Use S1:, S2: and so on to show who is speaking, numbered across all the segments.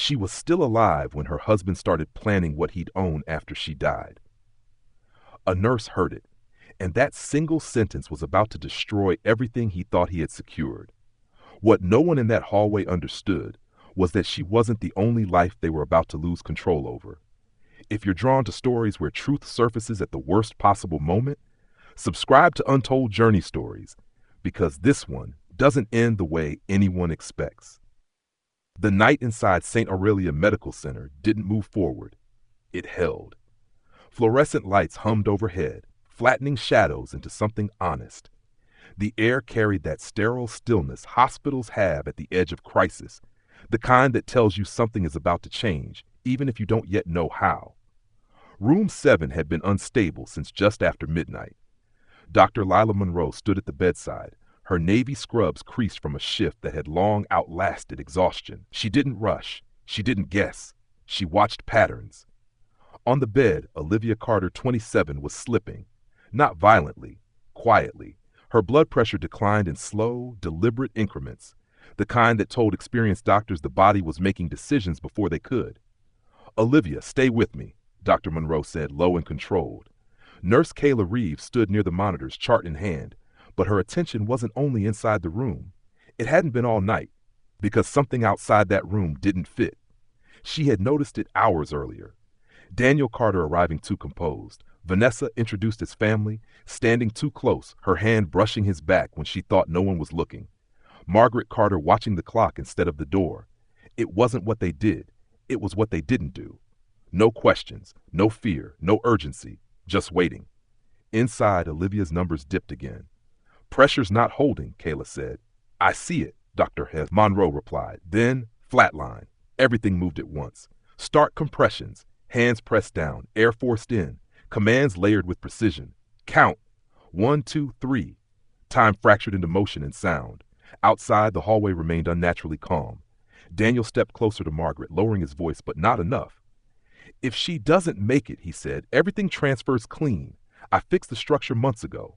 S1: She was still alive when her husband started planning what he'd own after she died. A nurse heard it, and that single sentence was about to destroy everything he thought he had secured. What no one in that hallway understood was that she wasn't the only life they were about to lose control over. If you're drawn to stories where truth surfaces at the worst possible moment, subscribe to Untold Journey Stories, because this one doesn't end the way anyone expects. The night inside St. Aurelia Medical Center didn't move forward. It held. Fluorescent lights hummed overhead, flattening shadows into something honest. The air carried that sterile stillness hospitals have at the edge of crisis, the kind that tells you something is about to change, even if you don't yet know how. Room 7 had been unstable since just after midnight. Dr. Lila Monroe stood at the bedside, her navy scrubs creased from a shift that had long outlasted exhaustion. She didn't rush. She didn't guess. She watched patterns. On the bed, Olivia Carter, 27, was slipping. Not violently, quietly. Her blood pressure declined in slow, deliberate increments, the kind that told experienced doctors the body was making decisions before they could. "Olivia, stay with me," Dr. Monroe said, low and controlled. Nurse Kayla Reeves stood near the monitors, chart in hand, but her attention wasn't only inside the room. It hadn't been all night, because something outside that room didn't fit. She had noticed it hours earlier. Daniel Carter arriving too composed. Vanessa introduced his family, standing too close, her hand brushing his back when she thought no one was looking. Margaret Carter watching the clock instead of the door. It wasn't what they did. It was what they didn't do. No questions, no fear, no urgency, just waiting. Inside, Olivia's numbers dipped again. "Pressure's not holding," Kayla said. "I see it," Dr. Monroe replied. Then, flatline. Everything moved at once. Stark compressions, hands pressed down, air forced in, commands layered with precision. "Count. 1, 2, 3. Time fractured into motion and sound. Outside, the hallway remained unnaturally calm. Daniel stepped closer to Margaret, lowering his voice, but not enough. "If she doesn't make it," he said, "everything transfers clean. I fixed the structure months ago."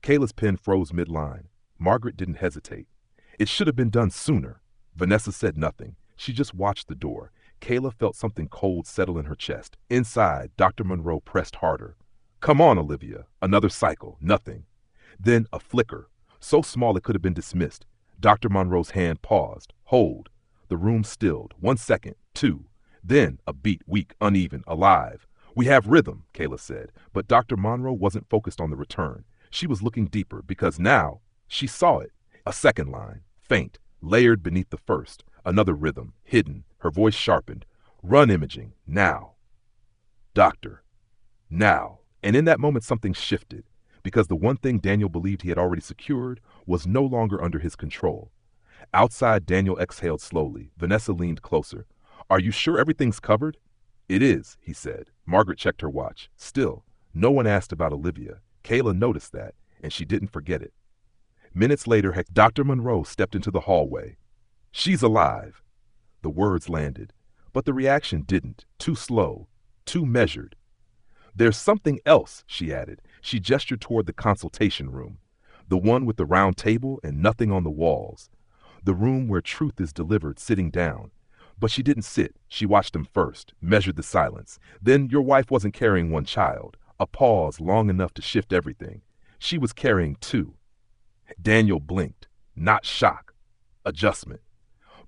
S1: Kayla's pen froze mid-line. Margaret didn't hesitate. "It should have been done sooner." Vanessa said nothing. She just watched the door. Kayla felt something cold settle in her chest. Inside, Dr. Monroe pressed harder. "Come on, Olivia." Another cycle. Nothing. Then a flicker, so small it could have been dismissed. Dr. Monroe's hand paused. Hold. The room stilled. 1 second. 2. Then a beat, weak, uneven, alive. "We have rhythm," Kayla said, but Dr. Monroe wasn't focused on the return. She was looking deeper, because now she saw it. A second line, faint, layered beneath the first. Another rhythm, hidden, her voice sharpened. "Run imaging, now." "Doctor." Now. And in that moment something shifted, because the one thing Daniel believed he had already secured was no longer under his control. Outside, Daniel exhaled slowly. Vanessa leaned closer. "Are you sure everything's covered?" "It is," he said. Margaret checked her watch. Still, no one asked about Olivia. Kayla noticed that, and she didn't forget it. Minutes later, Dr. Monroe stepped into the hallway. "She's alive." The words landed, but the reaction didn't. Too slow, too measured. "There's something else," she added. She gestured toward the consultation room, the one with the round table and nothing on the walls. The room where truth is delivered sitting down. But she didn't sit. She watched him first, measured the silence. Then, "Your wife wasn't carrying one child." A pause long enough to shift everything. "She was carrying 2. Daniel blinked. Not shock. Adjustment.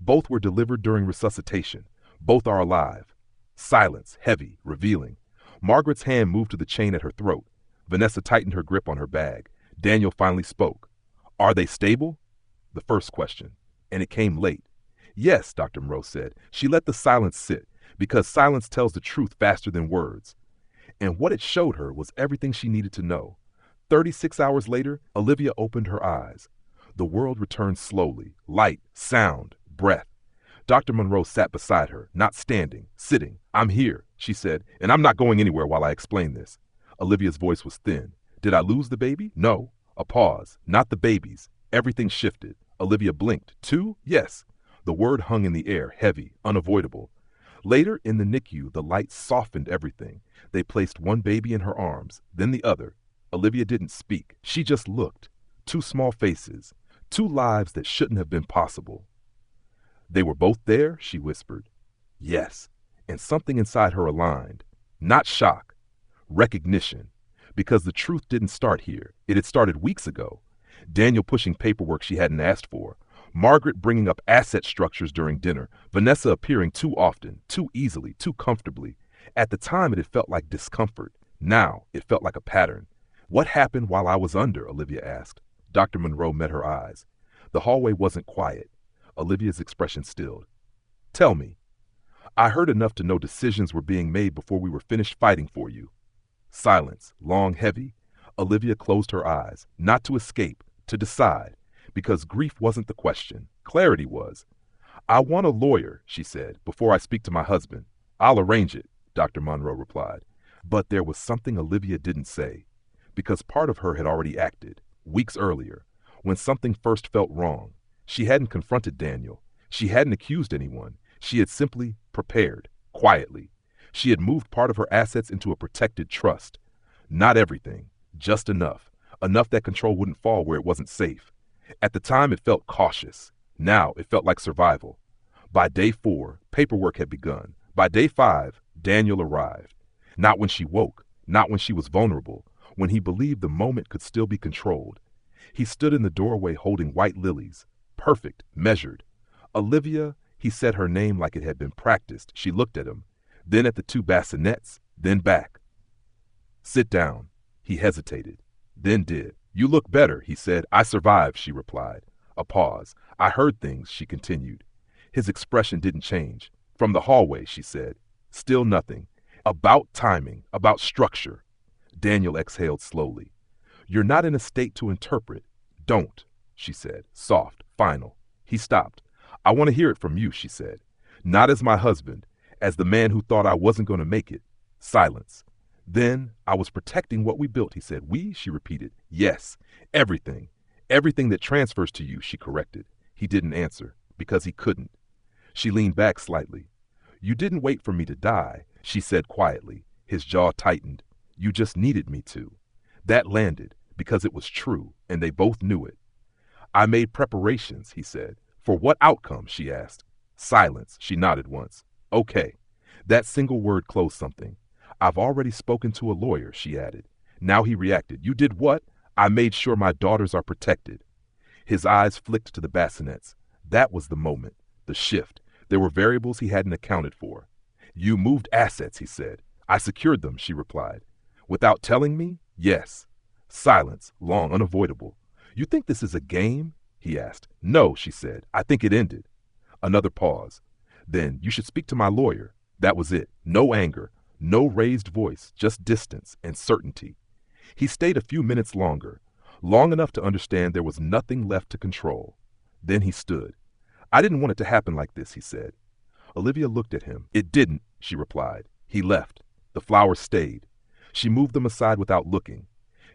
S1: "Both were delivered during resuscitation. Both are alive." Silence, heavy, revealing. Margaret's hand moved to the chain at her throat. Vanessa tightened her grip on her bag. Daniel finally spoke. "Are they stable?" The first question. And it came late. "Yes," Dr. Monroe said. She let the silence sit, because silence tells the truth faster than words. And what it showed her was everything she needed to know. 36 hours later, Olivia opened her eyes. The world returned slowly. Light, sound, breath. Dr. Monroe sat beside her, not standing, sitting. "I'm here," she said, "and I'm not going anywhere while I explain this." Olivia's voice was thin. "Did I lose the baby?" "No." A pause. "Not the babies." Everything shifted. Olivia blinked. "2? Yes." The word hung in the air, heavy, unavoidable. Later, in the NICU, the light softened everything. They placed one baby in her arms, then the other. Olivia didn't speak. She just looked. 2 small faces. 2 lives that shouldn't have been possible. "They were both there?" she whispered. Yes, and something inside her aligned. Not shock, recognition. Because the truth didn't start here. It had started weeks ago. Daniel pushing paperwork she hadn't asked for. Margaret bringing up asset structures during dinner. Vanessa appearing too often, too easily, too comfortably. At the time, it had felt like discomfort. Now, it felt like a pattern. What happened while I was under? Olivia asked. Dr. Monroe met her eyes. The hallway wasn't quiet. Olivia's expression stilled. Tell me. I heard enough to know decisions were being made before we were finished fighting for you. Silence, long, heavy. Olivia closed her eyes, not to escape, to decide, because grief wasn't the question. Clarity was. I want a lawyer, she said, before I speak to my husband. I'll arrange it, Dr. Monroe replied. But there was something Olivia didn't say, because part of her had already acted, weeks earlier, when something first felt wrong. She hadn't confronted Daniel. She hadn't accused anyone. She had simply prepared, quietly. She had moved part of her assets into a protected trust. Not everything, just enough. Enough that control wouldn't fall where it wasn't safe. At the time, it felt cautious. Now, it felt like survival. By day 4, paperwork had begun. By day 5, Daniel arrived. Not when she woke, not when she was vulnerable, when he believed the moment could still be controlled. He stood in the doorway holding white lilies. Perfect, measured. Olivia, he said her name like it had been practiced. She looked at him, then at the 2 bassinets, then back. Sit down. He hesitated, then did. You look better, he said. I survived, she replied. A pause. I heard things, she continued. His expression didn't change. From the hallway, she said. Still nothing. About timing, about structure. Daniel exhaled slowly. You're not in a state to interpret. Don't, she said, soft, final. He stopped. I want to hear it from you, she said. Not as my husband, as the man who thought I wasn't going to make it. Silence. Then I was protecting what we built, he said. We, she repeated. Yes, everything. Everything that transfers to you, she corrected. He didn't answer, because he couldn't. She leaned back slightly. You didn't wait for me to die, she said quietly. His jaw tightened. You just needed me to. That landed, because it was true, and they both knew it. I made preparations, he said. For what outcome, she asked. Silence, she nodded once. Okay. That single word closed something. I've already spoken to a lawyer, she added. Now he reacted. You did what? I made sure my daughters are protected. His eyes flicked to the bassinets. That was the moment, the shift. There were variables he hadn't accounted for. You moved assets, he said. I secured them, she replied. Without telling me? Yes. Silence, long, unavoidable. You think this is a game? He asked. No, she said. I think it ended. Another pause. Then, you should speak to my lawyer. That was it. No anger, no raised voice, just distance and certainty. He stayed a few minutes longer, long enough to understand there was nothing left to control. Then he stood. I didn't want it to happen like this, he said. Olivia looked at him. It didn't, she replied. He left. The flowers stayed. She moved them aside without looking.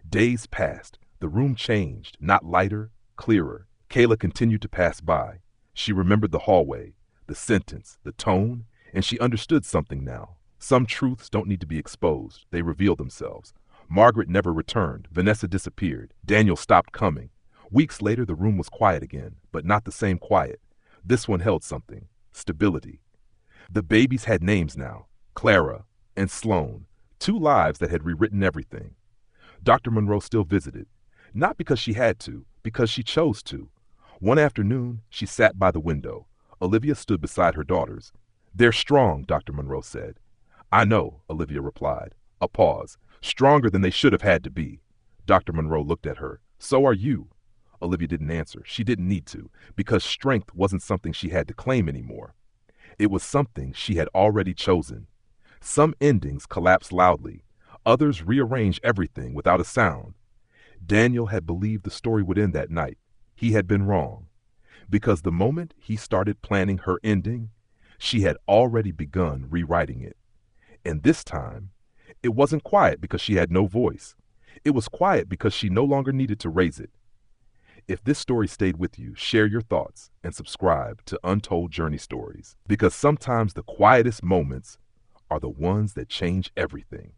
S1: Days passed. The room changed, not lighter, clearer. Kayla continued to pass by. She remembered the hallway, the sentence, the tone, and she understood something now. Some truths don't need to be exposed. They reveal themselves. Margaret never returned. Vanessa disappeared. Daniel stopped coming. Weeks later, the room was quiet again, but not the same quiet. This one held something. Stability. The babies had names now. Clara and Sloane. 2 lives that had rewritten everything. Dr. Monroe still visited. Not because she had to, because she chose to. One afternoon, she sat by the window. Olivia stood beside her daughters. They're strong, Dr. Monroe said. I know, Olivia replied. A pause. Stronger than they should have had to be. Dr. Monroe looked at her. So are you. Olivia didn't answer. She didn't need to, because strength wasn't something she had to claim anymore. It was something she had already chosen. Some endings collapsed loudly. Others rearranged everything without a sound. Daniel had believed the story would end that night. He had been wrong. Because the moment he started planning her ending, she had already begun rewriting it. And this time, it wasn't quiet because she had no voice. It was quiet because she no longer needed to raise it. If this story stayed with you, share your thoughts and subscribe to Untold Journey Stories, because sometimes the quietest moments are the ones that change everything.